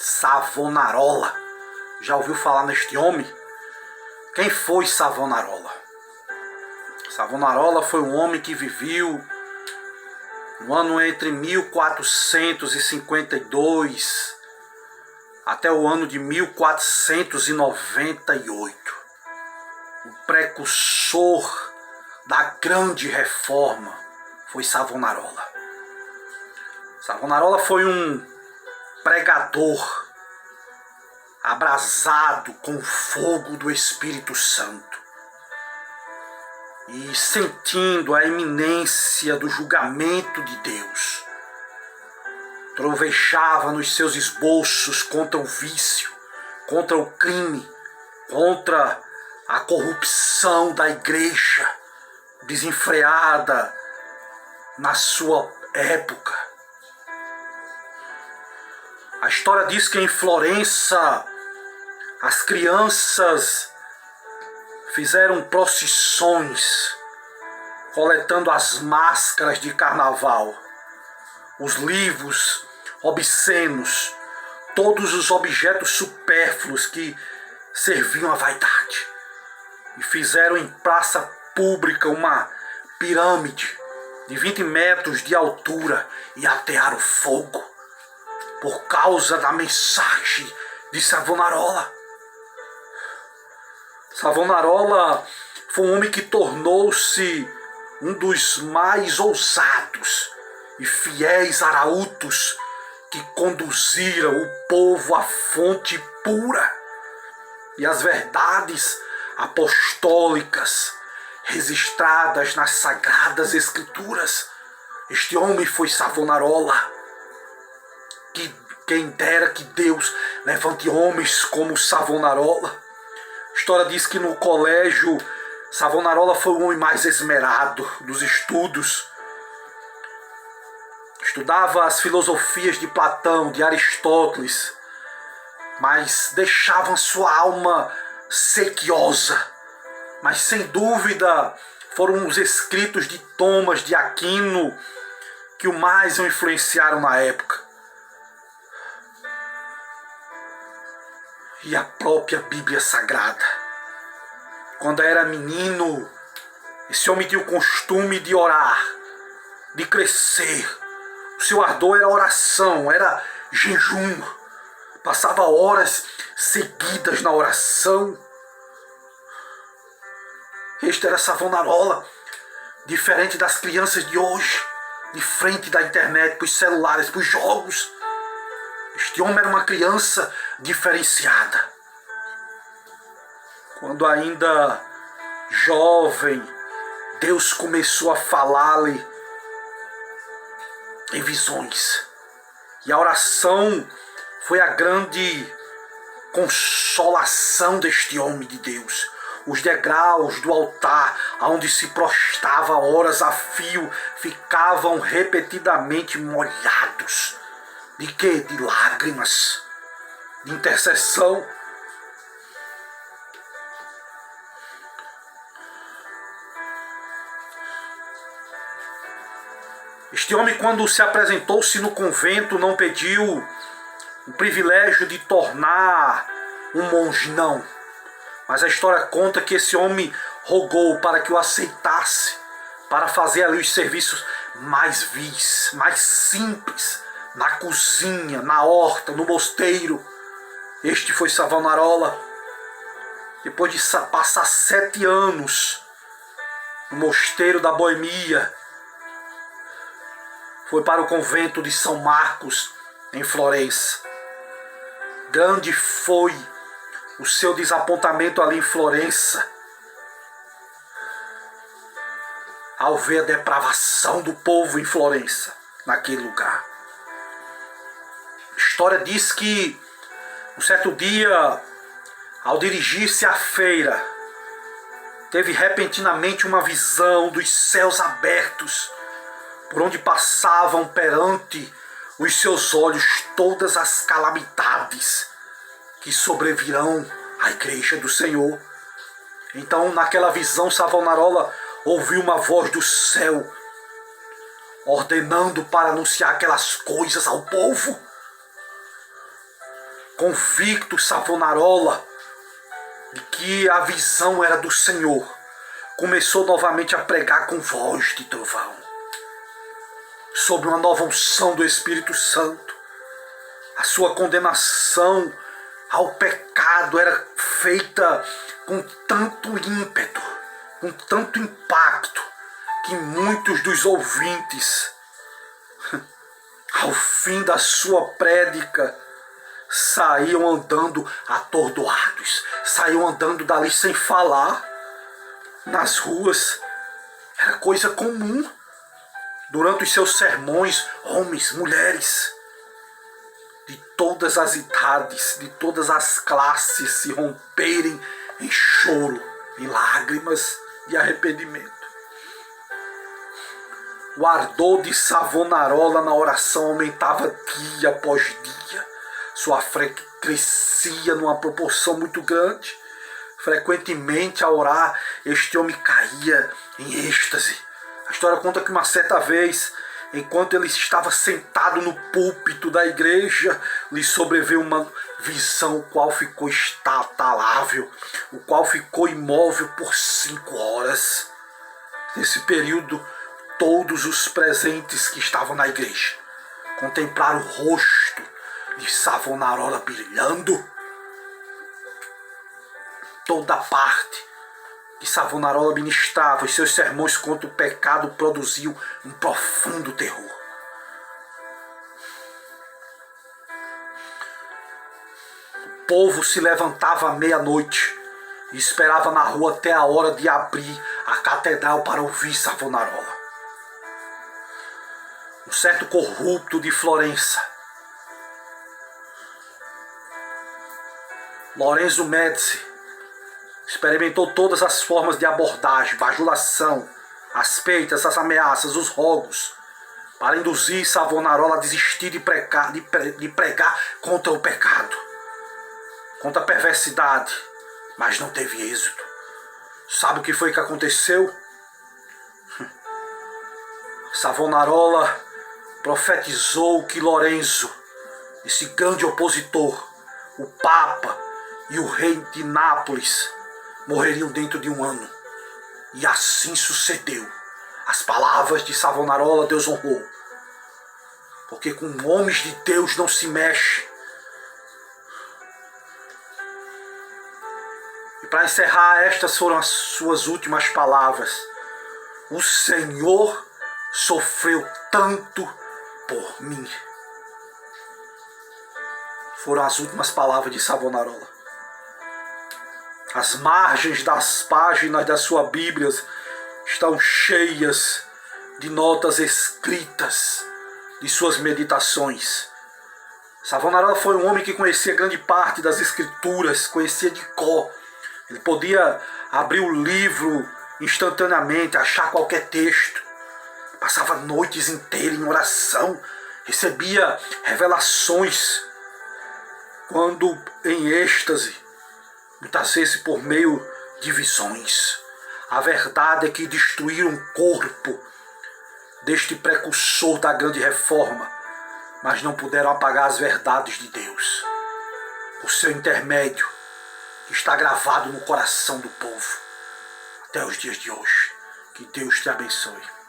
Savonarola. Já ouviu falar neste homem? Quem foi Savonarola? Savonarola foi um homem que viveu no ano entre 1452 até o ano de 1498. O precursor da grande reforma foi Savonarola. Savonarola foi um pregador abrasado com o fogo do Espírito Santo e sentindo a iminência do julgamento de Deus. Trovejava nos seus esboços contra o vício, contra o crime, contra a corrupção da igreja desenfreada na sua época. A história diz que em Florença as crianças fizeram procissões coletando as máscaras de carnaval, os livros obscenos, todos os objetos supérfluos que serviam à vaidade. E fizeram em praça pública uma pirâmide de 20 metros de altura e atearam fogo por causa da mensagem de Savonarola. Savonarola foi um homem que tornou-se um dos mais ousados e fiéis arautos que conduziram o povo à fonte pura e às verdades apostólicas registradas nas Sagradas Escrituras. Este homem foi Savonarola. Quem dera que Deus levante homens como Savonarola. A história diz que no colégio Savonarola foi o homem mais esmerado dos estudos. Estudava as filosofias de Platão, de Aristóteles, mas deixava sua alma sequiosa. Mas sem dúvida foram os escritos de Thomas de Aquino que o mais o influenciaram na época. E a própria Bíblia Sagrada. Quando era menino, esse homem tinha o costume de orar, de crescer. O seu ardor era oração, era jejum. Passava horas seguidas na oração. Este era Savonarola, diferente das crianças de hoje, de frente da internet, para os celulares, para os jogos. Este homem era uma criança diferenciada. Quando ainda jovem, Deus começou a falar-lhe em visões. E a oração foi a grande consolação deste homem de Deus. Os degraus do altar, onde se prostrava horas a fio, ficavam repetidamente molhados. De quê? De lágrimas, de intercessão. Este homem, quando se apresentou-se no convento, não pediu o privilégio de tornar um monge, não. Mas a história conta que esse homem rogou para que o aceitasse, para fazer ali os serviços mais vis, mais simples, na cozinha, na horta, no mosteiro. Este foi Savonarola. Depois de passar 7 anos no mosteiro da Boemia, foi para o convento de São Marcos, em Florença. Grande foi o seu desapontamento ali em Florença, ao ver a depravação do povo em Florença, naquele lugar. A história diz que, um certo dia, ao dirigir-se à feira, teve repentinamente uma visão dos céus abertos, por onde passavam perante os seus olhos todas as calamidades que sobrevirão à igreja do Senhor. Então, naquela visão, Savonarola ouviu uma voz do céu, ordenando para anunciar aquelas coisas ao povo. convicto Savonarola de que a visão era do Senhor, começou novamente a pregar com voz de trovão, sob uma nova unção do Espírito Santo. A sua condenação ao pecado era feita com tanto ímpeto, com tanto impacto, que muitos dos ouvintes, ao fim da sua prédica, saíam andando atordoados, saíam andando dali sem falar, nas ruas. Era coisa comum, durante os seus sermões, homens, mulheres, de todas as idades, de todas as classes, se romperem em choro, em lágrimas de arrependimento. O ardor de Savonarola na oração aumentava dia após dia. Sua fé crescia numa proporção muito grande. Frequentemente, ao orar, este homem caía em êxtase. A história conta que uma certa vez, enquanto ele estava sentado no púlpito da igreja, lhe sobreveio uma visão, o qual ficou estatalável, o qual ficou imóvel por 5 horas. Nesse período, todos os presentes que estavam na igreja contemplaram o rosto de Savonarola brilhando. Toda parte que Savonarola ministrava, os seus sermões contra o pecado produziam um profundo terror. O povo se levantava à meia-noite e esperava na rua até a hora de abrir a catedral para ouvir Savonarola. Um certo corrupto de Florença, Lorenzo Medici, experimentou todas as formas de abordagem, bajulação, as peitas, as ameaças, os rogos, para induzir Savonarola a desistir de pregar contra o pecado, contra a perversidade, mas não teve êxito. Sabe o que foi que aconteceu? Savonarola profetizou que Lorenzo, esse grande opositor, o Papa e o rei de Nápoles, morreriam dentro de 1 ano. E assim sucedeu. As palavras de Savonarola Deus honrou. Porque com homens de Deus não se mexe. E para encerrar, estas foram as suas últimas palavras. O Senhor sofreu tanto por mim. Foram as últimas palavras de Savonarola. As margens das páginas da sua Bíblia estão cheias de notas escritas de suas meditações. Savonarola foi um homem que conhecia grande parte das Escrituras, conhecia de cor. Ele podia abrir o livro instantaneamente, achar qualquer texto. Passava noites inteiras em oração, recebia revelações, quando em êxtase, muitas vezes por meio de visões. A verdade é que destruíram o corpo deste precursor da grande reforma, mas não puderam apagar as verdades de Deus. O seu intermédio está gravado no coração do povo até os dias de hoje. Que Deus te abençoe.